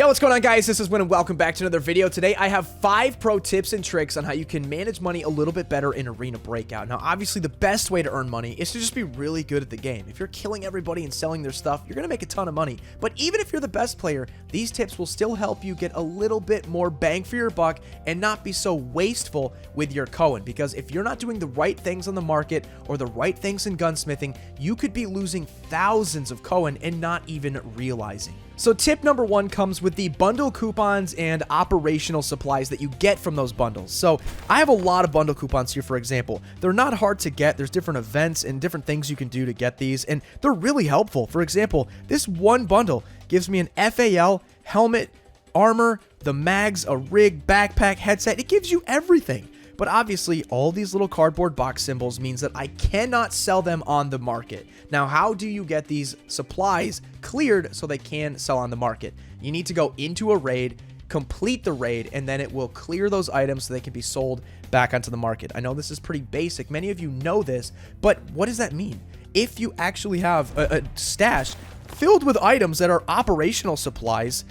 Yo, what's going on, guys? This is Wynn and welcome back to another video. Today, I have 5 pro tips and tricks on how you can manage money a little bit better in Arena Breakout. Now, obviously, the best way to earn money is to just be really good at the game. If you're killing everybody and selling their stuff, you're going to make a ton of money. But even if you're the best player, these tips will still help you get a little bit more bang for your buck and not be so wasteful with your Koen. Because if you're not doing the right things on the market or the right things in gunsmithing, you could be losing thousands of Koen and not even realizing. So tip number 1 comes with the bundle coupons and operational supplies that you get from those bundles. So I have a lot of bundle coupons here, for example. They're not hard to get. There's different events and different things you can do to get these, and they're really helpful. For example, this one bundle gives me an FAL, helmet, armor, the mags, a rig, backpack, headset. It gives you everything. But obviously, all these little cardboard box symbols means that I cannot sell them on the market. Now, how do you get these supplies cleared so they can sell on the market? You need to go into a raid, complete the raid, and then it will clear those items so they can be sold back onto the market. I know this is pretty basic. Many of you know this, but what does that mean? If you actually have a stash filled with items that are operational supplies,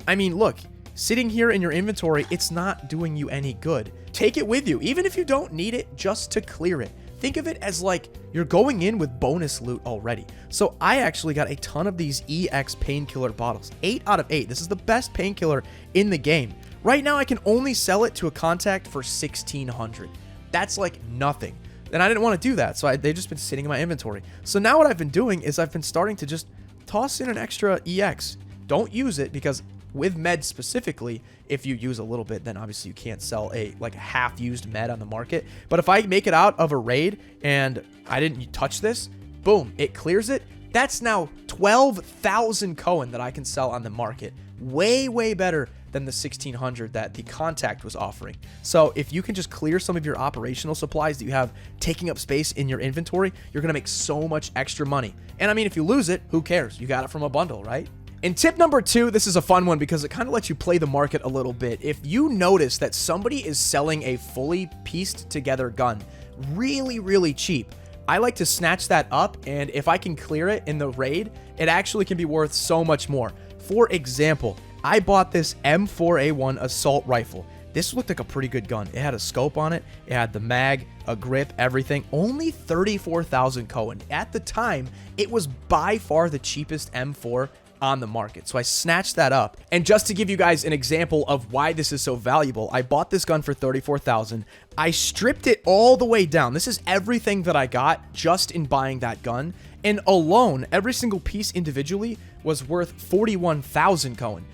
I mean, look, sitting here in your inventory, it's not doing you any good. Take it with you, even if you don't need it, just to clear it. Think of it as like you're going in with bonus loot already. So I actually got a ton of these EX painkiller bottles. 8 out of 8. This is the best painkiller in the game. Right now, I can only sell it to a contact for 1,600. That's like nothing. And I didn't want to do that, so they've just been sitting in my inventory. So now what I've been doing is I've been starting to just toss in an extra EX. Don't use it because with meds specifically, if you use a little bit, then obviously you can't sell a half-used med on the market. But if I make it out of a raid and I didn't touch this, boom, it clears it. That's now 12,000 Koen that I can sell on the market. Way, way better than the 1,600 that the contact was offering. So if you can just clear some of your operational supplies that you have taking up space in your inventory, you're going to make so much extra money. And I mean, if you lose it, who cares? You got it from a bundle, right? And tip number 2, this is a fun one because it kind of lets you play the market a little bit. If you notice that somebody is selling a fully pieced together gun really, really cheap, I like to snatch that up, and if I can clear it in the raid, it actually can be worth so much more. For example, I bought this M4A1 assault rifle. This looked like a pretty good gun. It had a scope on it. It had the mag, a grip, everything. Only 34,000 Koen. At the time, it was by far the cheapest M4 on the market. So I snatched that up. And just to give you guys an example of why this is so valuable, I bought this gun for 34,000. I stripped it all the way down. This is everything that I got just in buying that gun. And alone, every single piece individually was worth 41,000 Koen.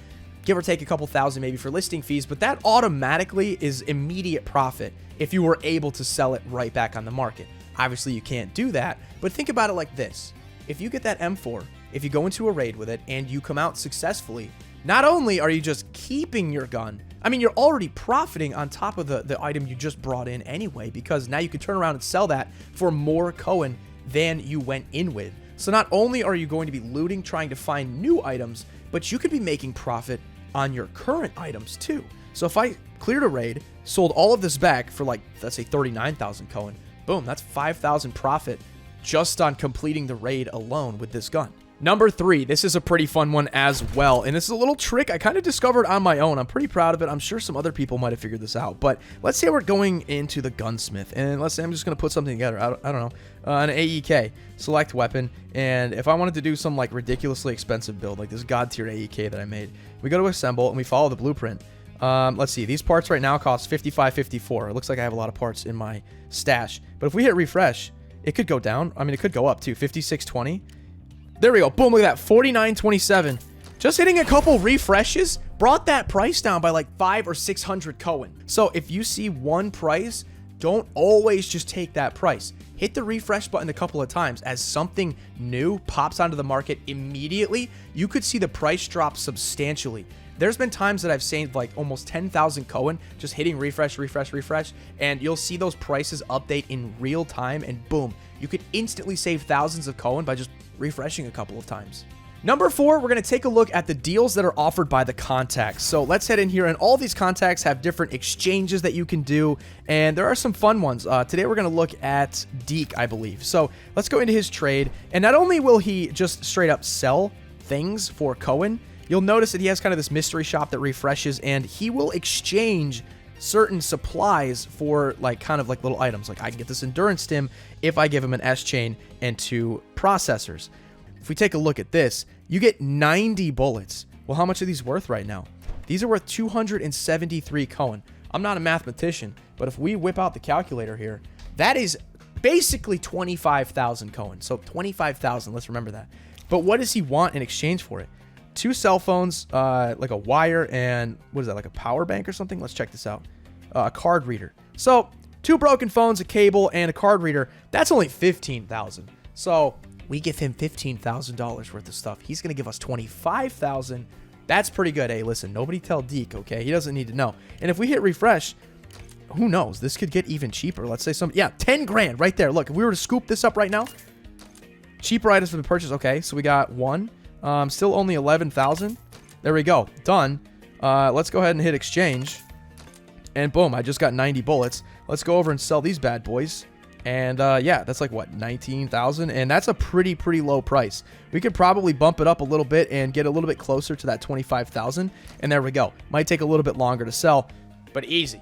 Give or take a couple thousand maybe for listing fees, but that automatically is immediate profit if you were able to sell it right back on the market. Obviously, you can't do that, but think about it like this. If you get that M4, if you go into a raid with it and you come out successfully, not only are you just keeping your gun, I mean, you're already profiting on top of the item you just brought in anyway, because now you can turn around and sell that for more Koen than you went in with. So not only are you going to be looting, trying to find new items, but you could be making profit on your current items too. So if I cleared a raid, sold all of this back for let's say 39,000 Koen, boom, that's 5,000 profit just on completing the raid alone with this gun. Number 3, this is a pretty fun one as well, and this is a little trick I kind of discovered on my own. I'm pretty proud of it. I'm sure some other people might have figured this out, but let's say we're going into the gunsmith, and let's say I'm just going to put something together. I don't know, an AEK, select weapon, and if I wanted to do some ridiculously expensive build, like this god tier AEK that I made, we go to assemble and we follow the blueprint. Let's see, these parts right now cost $55.54. It looks like I have a lot of parts in my stash, but if we hit refresh, it could go down. I mean, it could go up too, $56.20. There we go. Boom, look at that. $49.27. Just hitting a couple refreshes brought that price down by like 500 or 600 Koen. So if you see one price, don't always just take that price. Hit the refresh button a couple of times. As something new pops onto the market immediately, you could see the price drop substantially. There's been times that I've saved like almost 10,000 Koen just hitting refresh, refresh, refresh, and you'll see those prices update in real time, and boom, you could instantly save thousands of Koen by just refreshing a couple of times. Number 4, we're going to take a look at the deals that are offered by the contacts. So let's head in here, and all these contacts have different exchanges that you can do, and there are some fun ones. Today we're going to look at Deke, I believe. So let's go into his trade, and not only will he just straight up sell things for Koen, you'll notice that he has kind of this mystery shop that refreshes, and he will exchange certain supplies for like kind of like little items. Like I can get this endurance stim if I give him an S chain and 2 processors. If we take a look at this, you get 90 bullets. Well, how much are these worth right now? These are worth 273 Koen. I'm not a mathematician, but if we whip out the calculator here, that is basically 25,000 Koen. So 25,000, let's remember that. But what does he want in exchange for it? 2 cell phones, like a wire, and what is that, like a power bank or something? Let's check this out. A card reader. So 2 broken phones, a cable, and a card reader. That's only 15,000. So we give him $15,000 worth of stuff. He's going to give us 25,000. That's pretty good. Hey, listen, nobody tell Deke, okay? He doesn't need to know. And if we hit refresh, who knows? This could get even cheaper. Let's say yeah, 10 grand right there. Look, if we were to scoop this up right now, cheaper items for the purchase. Okay, so we got 1. Still only 11,000. There we go. Done. Let's go ahead and hit exchange. And boom, I just got 90 bullets. Let's go over and sell these bad boys. And yeah, that's like what, 19,000, and that's a pretty low price. We could probably bump it up a little bit and get a little bit closer to that 25,000. And there we go. Might take a little bit longer to sell, but easy.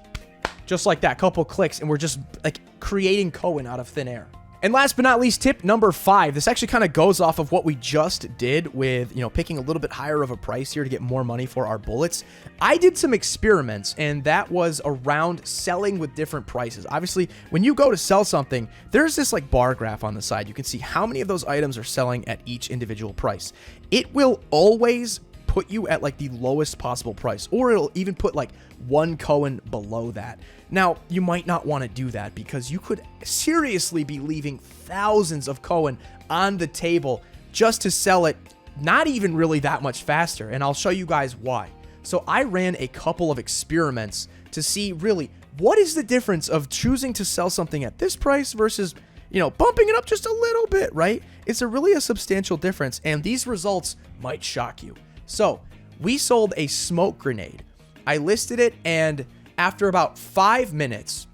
Just like that, couple clicks, and we're just like creating Koen out of thin air. And last but not least, tip number 5. This actually kind of goes off of what we just did with, picking a little bit higher of a price here to get more money for our bullets. I did some experiments, and that was around selling with different prices. Obviously, when you go to sell something, there's this like bar graph on the side. You can see how many of those items are selling at each individual price. It will always put you at like the lowest possible price, or it'll even put like 1 Koen below that. Now, you might not want to do that because you could seriously be leaving thousands of Koen on the table just to sell it not even really that much faster, and I'll show you guys why. So I ran a couple of experiments to see really what is the difference of choosing to sell something at this price versus, bumping it up just a little bit, right? It's really a substantial difference, and these results might shock you. So we sold a smoke grenade. I listed it, and after about 5 minutes,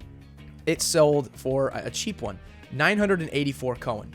it sold for a cheap one, 984 Koen.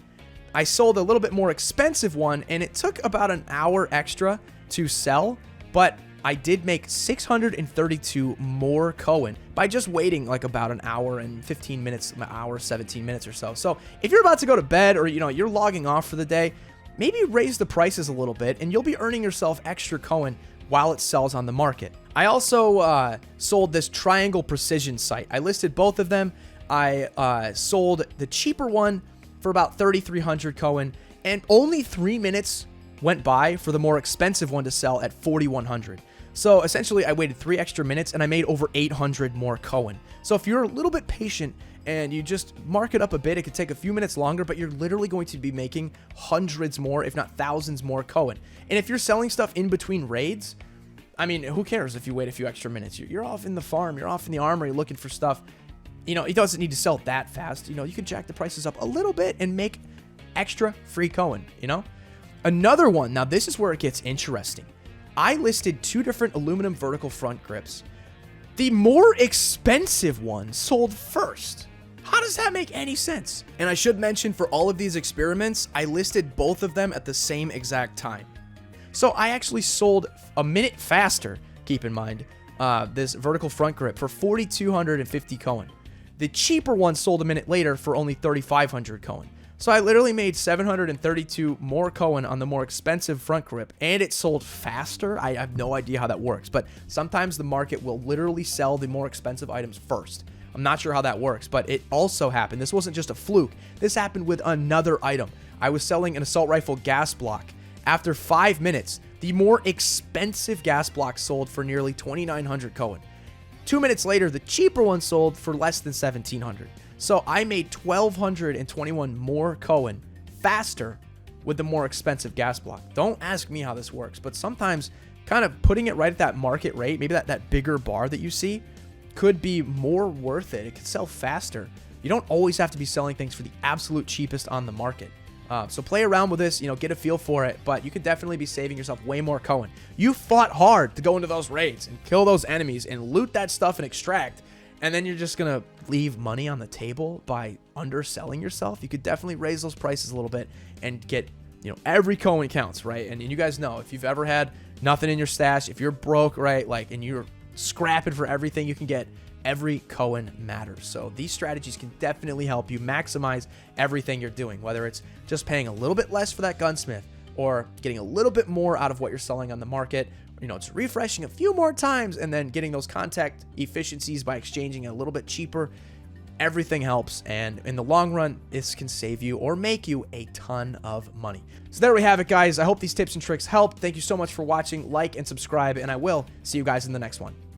I sold a little bit more expensive one, and it took about an hour extra to sell, but I did make 632 more Koen by just waiting like about an hour and 15 minutes, an hour, 17 minutes or so. So if you're about to go to bed, or you're logging off for the day, maybe raise the prices a little bit, and you'll be earning yourself extra Koen while it sells on the market. I also sold this triangle precision sight. I listed both of them. I sold the cheaper one for about 3,300 Koen, and only 3 minutes went by for the more expensive one to sell at 4,100. So essentially, I waited 3 extra minutes, and I made over 800 more Koen. So if you're a little bit patient and you just mark it up a bit, it could take a few minutes longer, but you're literally going to be making hundreds more, if not thousands more Koen. And if you're selling stuff in between raids, I mean, who cares if you wait a few extra minutes? You're off in the farm, you're off in the armory looking for stuff. It doesn't need to sell that fast. You can jack the prices up a little bit and make extra free Koen, Another one, now this is where it gets interesting. I listed 2 different aluminum vertical front grips. The more expensive one sold first. How does that make any sense? And I should mention, for all of these experiments, I listed both of them at the same exact time. So I actually sold a minute faster, keep in mind, this vertical front grip for 4,250 Koen. The cheaper one sold a minute later for only 3,500 Koen. So I literally made 732 more Koen on the more expensive front grip, and it sold faster. I have no idea how that works, but sometimes the market will literally sell the more expensive items first. I'm not sure how that works, but it also happened. This wasn't just a fluke. This happened with another item. I was selling an assault rifle gas block. After 5 minutes, the more expensive gas block sold for nearly 2,900 Koen. 2 minutes later, the cheaper one sold for less than 1,700. So I made 1,221 more Koen faster with the more expensive gas block. Don't ask me how this works, but sometimes kind of putting it right at that market rate, maybe that bigger bar that you see, could be more worth it. It could sell faster. You don't always have to be selling things for the absolute cheapest on the market. So play around with this, get a feel for it, but you could definitely be saving yourself way more Koen. You fought hard to go into those raids and kill those enemies and loot that stuff and extract, and then you're just going to leave money on the table by underselling yourself. You could definitely raise those prices a little bit and get, every Koen counts, right? And you guys know, if you've ever had nothing in your stash, if you're broke, right, like, and you're scrapping for everything you can get, every Koen matters. So these strategies can definitely help you maximize everything you're doing, whether it's just paying a little bit less for that gunsmith or getting a little bit more out of what you're selling on the market. You know, it's refreshing a few more times and then getting those contact efficiencies by exchanging it a little bit cheaper. Everything helps, and in the long run, this can save you or make you a ton of money. So there we have it, guys. I hope these tips and tricks helped. Thank you so much for watching. Like and subscribe, and I will see you guys in the next one.